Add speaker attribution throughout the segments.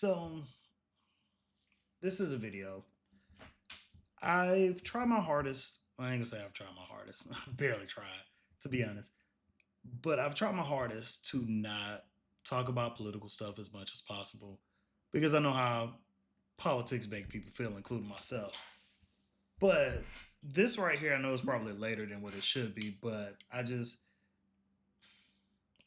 Speaker 1: So, this is a video. I've tried my hardest. I ain't gonna say I've tried my hardest. I've barely tried, to be honest. But I've tried my hardest to not talk about political stuff as much as possible because I know how politics make people feel, including myself. But this right here, I know is probably later than what it should be, but I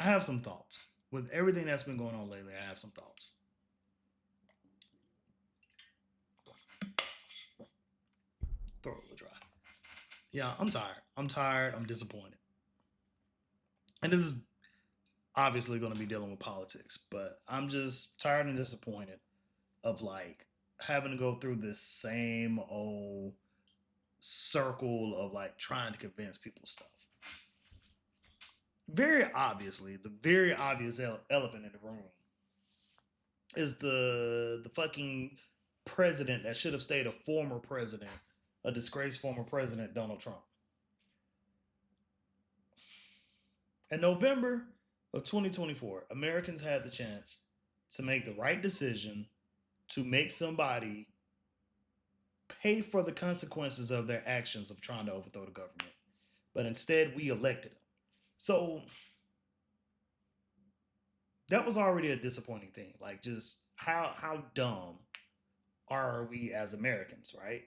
Speaker 1: have some thoughts. With everything that's been going on lately, I have some thoughts. Throw it dry. Yeah, I'm tired. I'm tired. I'm disappointed. And this is obviously going to be dealing with politics, but I'm just tired and disappointed of like having to go through this same old circle of like trying to convince people stuff. Very obviously, the very obvious elephant in the room is the fucking president that should have stayed a former president, a disgraced former president, Donald Trump. In November of 2024, Americans had the chance to make the right decision to make somebody pay for the consequences of their actions of trying to overthrow the government. But instead, we elected him. So that was already a disappointing thing. Like, just how dumb are we as Americans, right?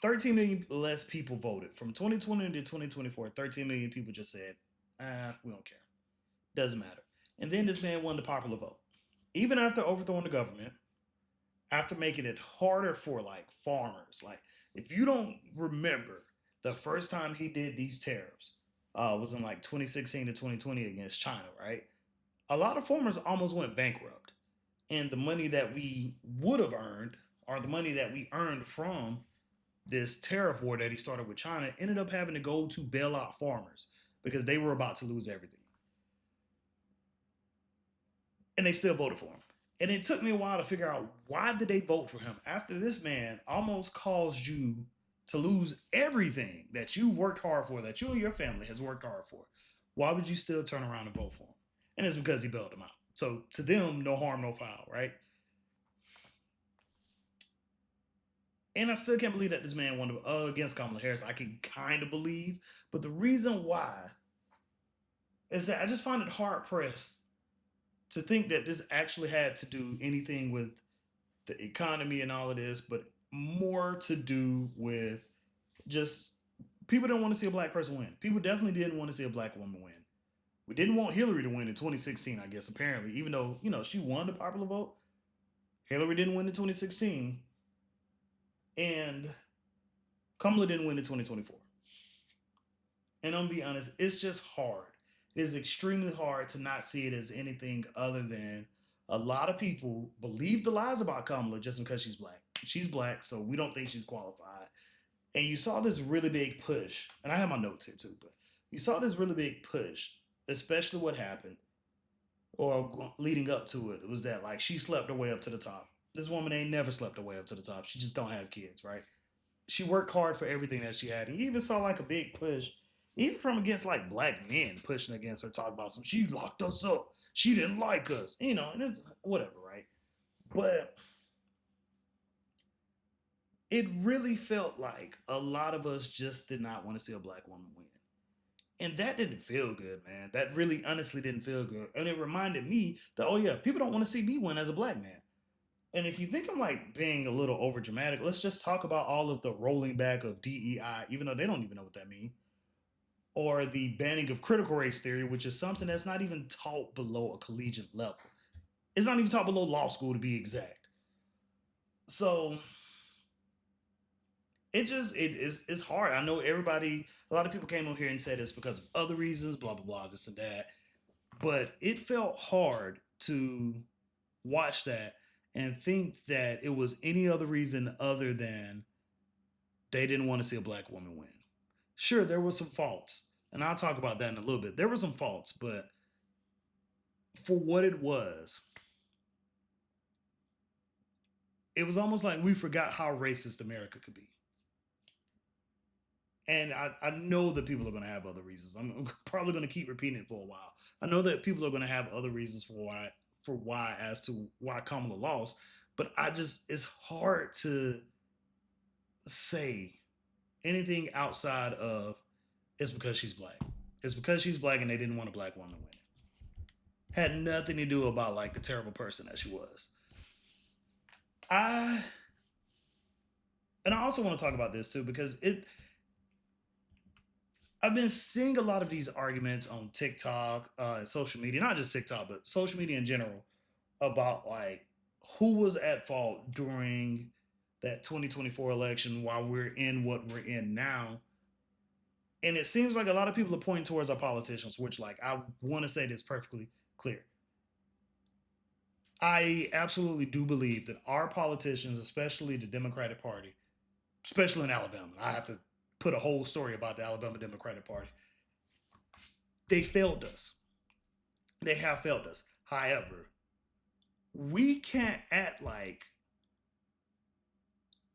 Speaker 1: 13 million less people voted from 2020 to 2024. 13 million people just said, we don't care. Doesn't matter. And then this man won the popular vote. Even after overthrowing the government, after making it harder for like farmers, like if you don't remember the first time he did these tariffs, was in like 2016 to 2020 against China, right? A lot of farmers almost went bankrupt. And the money that we would have earned, or the money that we earned from this tariff war that he started with China, ended up having to go to bail out farmers because they were about to lose everything. And they still voted for him. And it took me a while to figure out why did they vote for him after this man almost caused you to lose everything that you've worked hard for, that you and your family has worked hard for. Why would you still turn around and vote for him? And it's because he bailed them out. So to them, no harm, no foul, right? And I still can't believe that this man won against Kamala Harris. I can kind of believe, but the reason why is that I just find it hard pressed to think that this actually had to do anything with the economy and all of this, but more to do with just people don't want to see a black person win. People definitely didn't want to see a black woman win. We didn't want Hillary to win in 2016, I guess, apparently, even though, she won the popular vote. Hillary didn't win in 2016, and Kamala didn't win in 2024. And I'm gonna be honest, it's just hard. It is extremely hard to not see it as anything other than a lot of people believe the lies about Kamala just because she's black. She's black, so we don't think she's qualified. And you saw this really big push, and I have my notes here too, but you saw this really big push, especially what happened or leading up to it. It was that like she slept her way up to the top. This woman ain't never slept her way up to the top. She just don't have kids, right? She worked hard for everything that she had. And you even saw like a big push, even from against like black men pushing against her, talking about some she locked us up. She didn't like us, and it's whatever, right? But it really felt like a lot of us just did not want to see a black woman win. And that didn't feel good, man. That really honestly didn't feel good. And it reminded me that, oh yeah, people don't want to see me win as a black man. And if you think I'm like being a little over dramatic, let's just talk about all of the rolling back of DEI, even though they don't even know what that means, or the banning of critical race theory, which is something that's not even taught below a collegiate level. It's not even taught below law school to be exact. So it's hard. I know everybody, a lot of people came on here and said it's because of other reasons, blah blah blah, this and that. But it felt hard to watch that and think that it was any other reason other than they didn't want to see a black woman win. Sure, there were some faults, and I'll talk about that in a little bit. There were some faults, but for what it was almost like we forgot how racist America could be. And I know that people are going to have other reasons. I'm probably going to keep repeating it for a while. I know that people are going to have other reasons for why as to why Kamala lost, but I just it's hard to say anything outside of it's because she's black. It's because she's black and they didn't want a black woman winning. Had nothing to do about like the terrible person that she was. I and I also want to talk about this too because it I've been seeing a lot of these arguments on TikTok, social media, not just TikTok, but social media in general, about like who was at fault during that 2024 election while we're in what we're in now. And it seems like a lot of people are pointing towards our politicians, which, like, I want to say this perfectly clear. I absolutely do believe that our politicians, especially the Democratic Party, especially in Alabama, I have to put a whole story about the Alabama Democratic Party, they failed us. They have failed us. However, we can't act like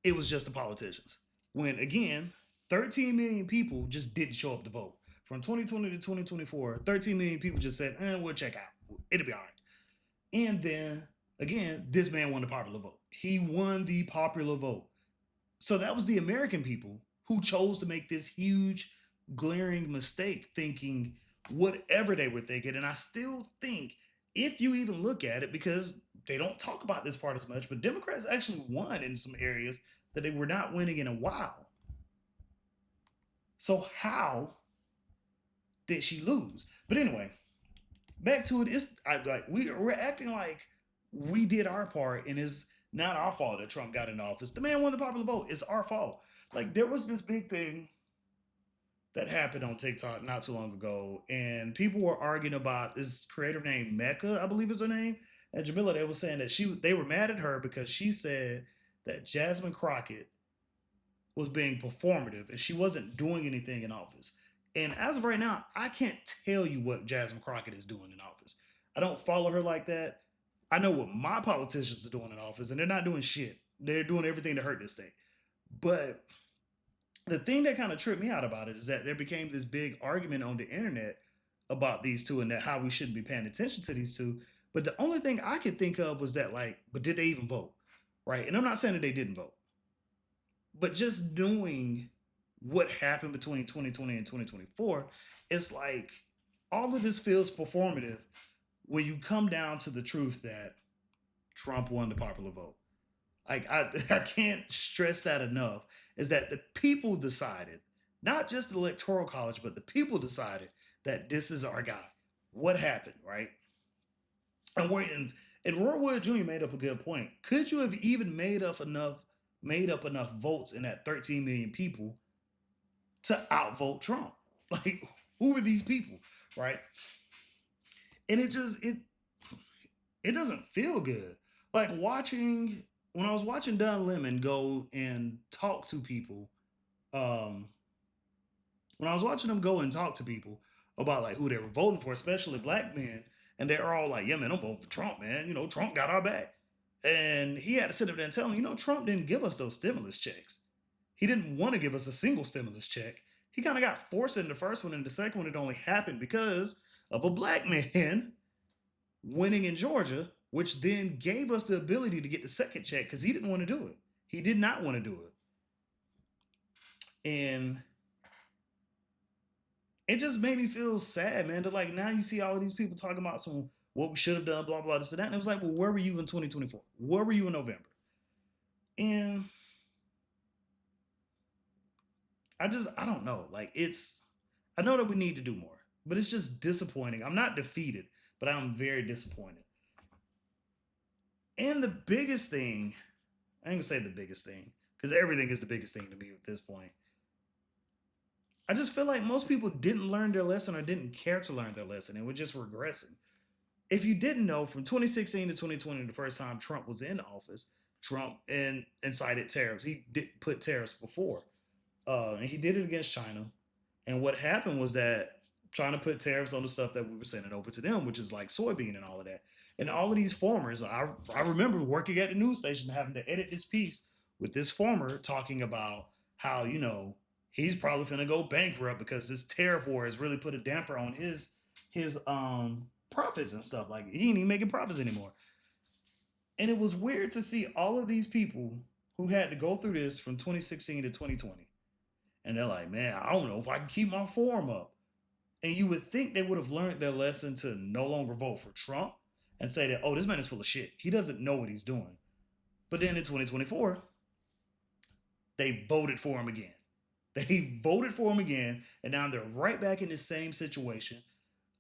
Speaker 1: it was just the politicians. When again, 13 million people just didn't show up to vote. From 2020 to 2024, 13 million people just said, we'll check out. It'll be all right. And then again, this man won the popular vote. He won the popular vote. So that was the American people who chose to make this huge, glaring mistake thinking whatever they were thinking. And I still think, if you even look at it, because they don't talk about this part as much, but Democrats actually won in some areas that they were not winning in a while. So how did she lose? But anyway, back to it. We're acting like we did our part, and it's not our fault that Trump got in office. The man won the popular vote. It's our fault. Like there was this big thing that happened on TikTok not too long ago, and people were arguing about this creator named Mecca, I believe is her name, and Jamila. They were saying that they were mad at her because she said that Jasmine Crockett was being performative and she wasn't doing anything in office. And as of right now, I can't tell you what Jasmine Crockett is doing in office. I don't follow her like that. I know what my politicians are doing in office, and they're not doing shit. They're doing everything to hurt this state. But the thing that kind of tripped me out about it is that there became this big argument on the internet about these two and that how we shouldn't be paying attention to these two. But the only thing I could think of was that, like, but did they even vote? Right? And I'm not saying that they didn't vote, but just knowing what happened between 2020 and 2024, it's like all of this feels performative when you come down to the truth that Trump won the popular vote. Like I can't stress that enough, is that the people decided, not just the electoral college, but the people decided that this is our guy. What happened, right? And we're in and Roy Wood Jr. made up a good point. Could you have even made up enough votes in that 13 million people to outvote Trump? Like, who are these people, right? And it doesn't feel good. Like watching when I was watching Don Lemon go and talk to people, um, when I was watching them go and talk to people about like who they were voting for, especially black men, and they're all like, "Yeah, man, I'm voting for Trump, man. You know, Trump got our back." And he had to sit up there and tell them, Trump didn't give us those stimulus checks. He didn't want to give us a single stimulus check. He kind of got forced in the first one, and the second one it only happened because of a black man winning in Georgia, which then gave us the ability to get the second check because he didn't want to do it. He did not want to do it. And it just made me feel sad, man. That like now you see all of these people talking about some what we should have done, blah, blah, this and that. And it was like, well, where were you in 2024? Where were you in November? And I don't know. Like I know that we need to do more, but it's just disappointing. I'm not defeated, but I'm very disappointed. And the biggest thing, I ain't gonna say the biggest thing, because everything is the biggest thing to me at this point. I just feel like most people didn't learn their lesson or didn't care to learn their lesson and were just regressing. If you didn't know, from 2016 to 2020, the first time Trump was in office, Trump incited tariffs. He did put tariffs before, and he did it against China. And what happened was that China put tariffs on the stuff that we were sending over to them, which is like soybean and all of that. And all of these farmers, I remember working at the news station having to edit this piece with this farmer talking about how, he's probably going to go bankrupt because this tariff war has really put a damper on his profits and stuff. Like he ain't even making profits anymore. And it was weird to see all of these people who had to go through this from 2016 to 2020. And they're like, man, I don't know if I can keep my form up. And you would think they would have learned their lesson to no longer vote for Trump and say that, oh, this man is full of shit. He doesn't know what he's doing. But then in 2024, they voted for him again. They voted for him again, and now they're right back in the same situation.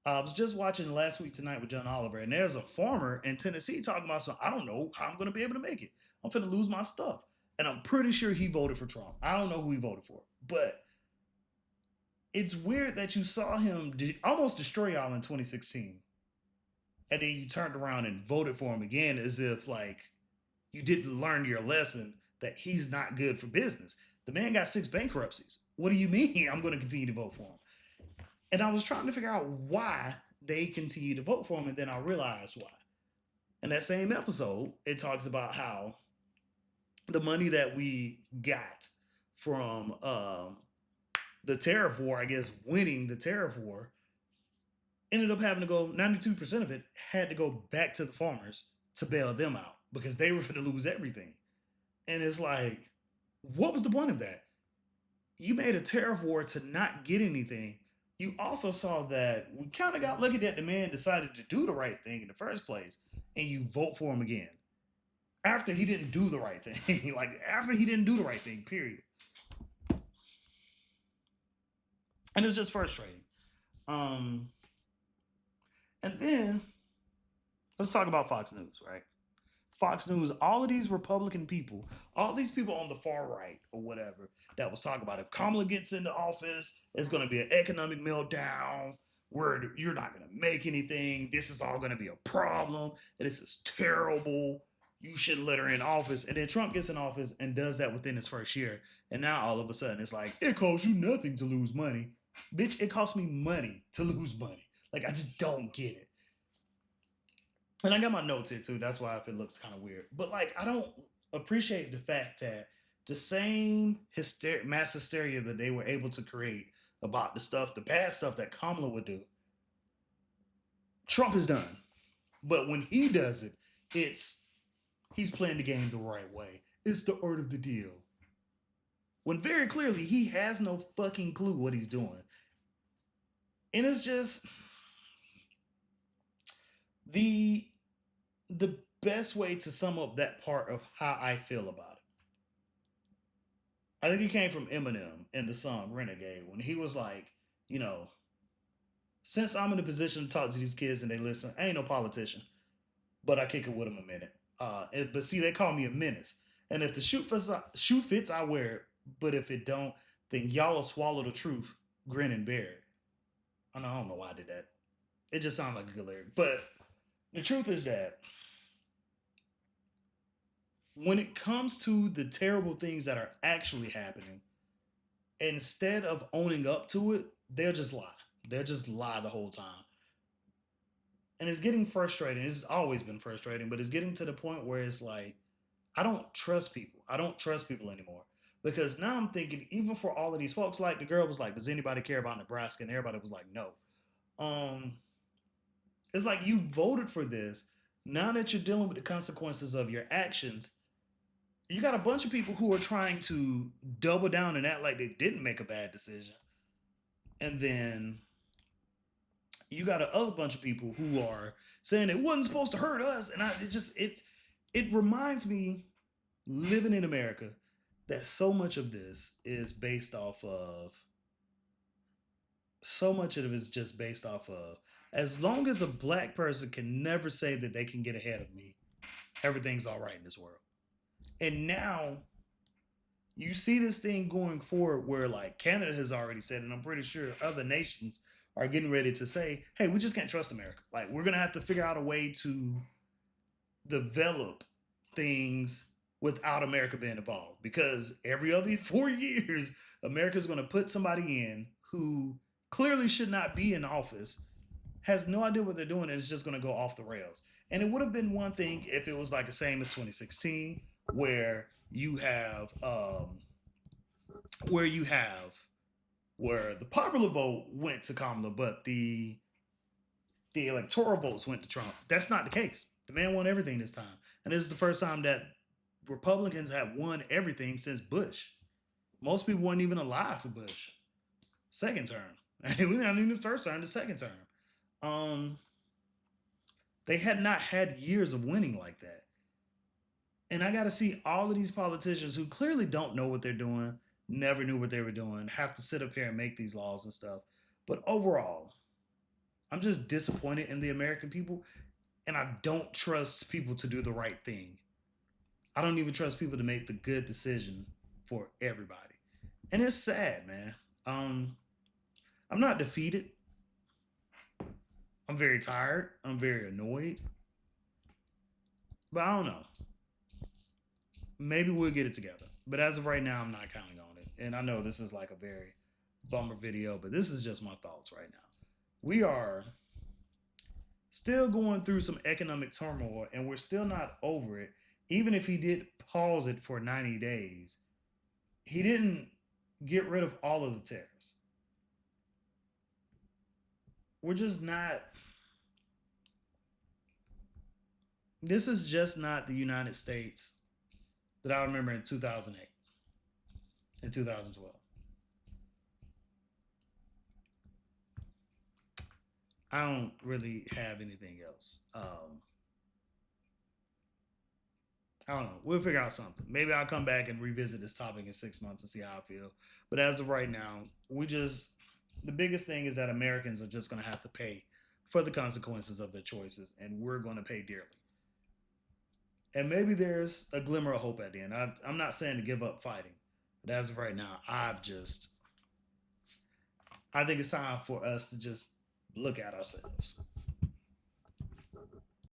Speaker 1: I was just watching Last Week Tonight with John Oliver, and there's a farmer in Tennessee talking about something. I don't know how I'm going to be able to make it. I'm going to lose my stuff. And I'm pretty sure he voted for Trump. I don't know who he voted for. But it's weird that you saw him almost destroy y'all in 2016. And then you turned around and voted for him again as if, like, you didn't learn your lesson that he's not good for business. The man got 6 bankruptcies. What do you mean I'm going to continue to vote for him? And I was trying to figure out why they continue to vote for him, and then I realized why. In that same episode, it talks about how the money that we got from the tariff war, I guess winning the tariff war, ended up having to go, 92% of it had to go back to the farmers to bail them out because they were going to lose everything. And it's like, what was the point of that? You made a tariff war to not get anything. You also saw that we kind of got lucky that the man decided to do the right thing in the first place, and you vote for him again after he didn't do the right thing. Like, after he didn't do the right thing, period. And it's just frustrating. And then let's talk about Fox News, right? Fox News, all of these Republican people, all these people on the far right or whatever, that was talking about if Kamala gets into office, it's going to be an economic meltdown where you're not going to make anything. This is all going to be a problem. And this is terrible. You should let her in office. And then Trump gets in office and does that within his first year. And now all of a sudden it's like, it costs you nothing to lose money. Bitch, it costs me money to lose money. Like, I just don't get it. And I got my notes here too. That's why if it looks kind of weird. But like, I don't appreciate the fact that the same mass hysteria that they were able to create about the bad stuff that Kamala would do, Trump has done. But when he does it, he's playing the game the right way. It's the art of the deal. When very clearly he has no fucking clue what he's doing. And it's just the best way to sum up that part of how I feel about it. I think it came from Eminem in the song Renegade when he was like, you know, since I'm in a position to talk to these kids and they listen, I ain't no politician, but I kick it with them a minute. But see, they call me a menace. And if the shoe fits, I wear it. But if it don't, then y'all will swallow the truth, grin and bear it. I don't know why I did that. It just sounded like a good lyric. But the truth is that when it comes to the terrible things that are actually happening, instead of owning up to it, they'll just lie. They'll just lie the whole time. And it's getting frustrating. It's always been frustrating, but it's getting to the point where it's like, I don't trust people. I don't trust people anymore. Because now I'm thinking, even for all of these folks, like the girl was like, does anybody care about Nebraska? And everybody was like, no. It's like you voted for this. Now that you're dealing with the consequences of your actions, you got a bunch of people who are trying to double down and act like they didn't make a bad decision. And then you got a other bunch of people who are saying it wasn't supposed to hurt us. And it reminds me, living in America, that so much of this is based off of as long as a black person can never say that they can get ahead of me, everything's all right in this world. And now you see this thing going forward where like Canada has already said, and I'm pretty sure other nations are getting ready to say, hey, we just can't trust America. Like, we're going to have to figure out a way to develop things without America being involved. Because every other 4 years, America's going to put somebody in who clearly should not be in office, has no idea what they're doing, and it's just going to go off the rails. And it would have been one thing if it was like the same as 2016, where you have where the popular vote went to Kamala, but the the electoral votes went to Trump. That's not the case. The man won everything this time. And this is the first time that Republicans have won everything since Bush. Most people weren't even alive for Bush. Second term. We're not even the first term, the second term. Um, they had not had years of winning like that. And I got to see all of these politicians who clearly don't know what they're doing, never knew what they were doing, have to sit up here and make these laws and stuff. But overall, I'm just disappointed in the American people, and I don't trust people to do the right thing. I don't even trust people to make the good decision for everybody. And it's sad, man. Um, I'm not defeated. I'm very tired. I'm very annoyed. But I don't know. Maybe we'll get it together. But as of right now, I'm not counting on it. And I know this is like a very bummer video, but this is just my thoughts right now. We are still going through some economic turmoil and we're still not over it. Even if he did pause it for 90 days, he didn't get rid of all of the tariffs. We're just not, this is just not the United States that I remember in 2008 and 2012. I don't really have anything else. I don't know. We'll figure out something. Maybe I'll come back and revisit this topic in 6 months and see how I feel. But as of right now, the biggest thing is that Americans are just going to have to pay for the consequences of their choices, and we're going to pay dearly. And maybe there's a glimmer of hope at the end. I'm not saying to give up fighting, but as of right now, I think it's time for us to just look at ourselves.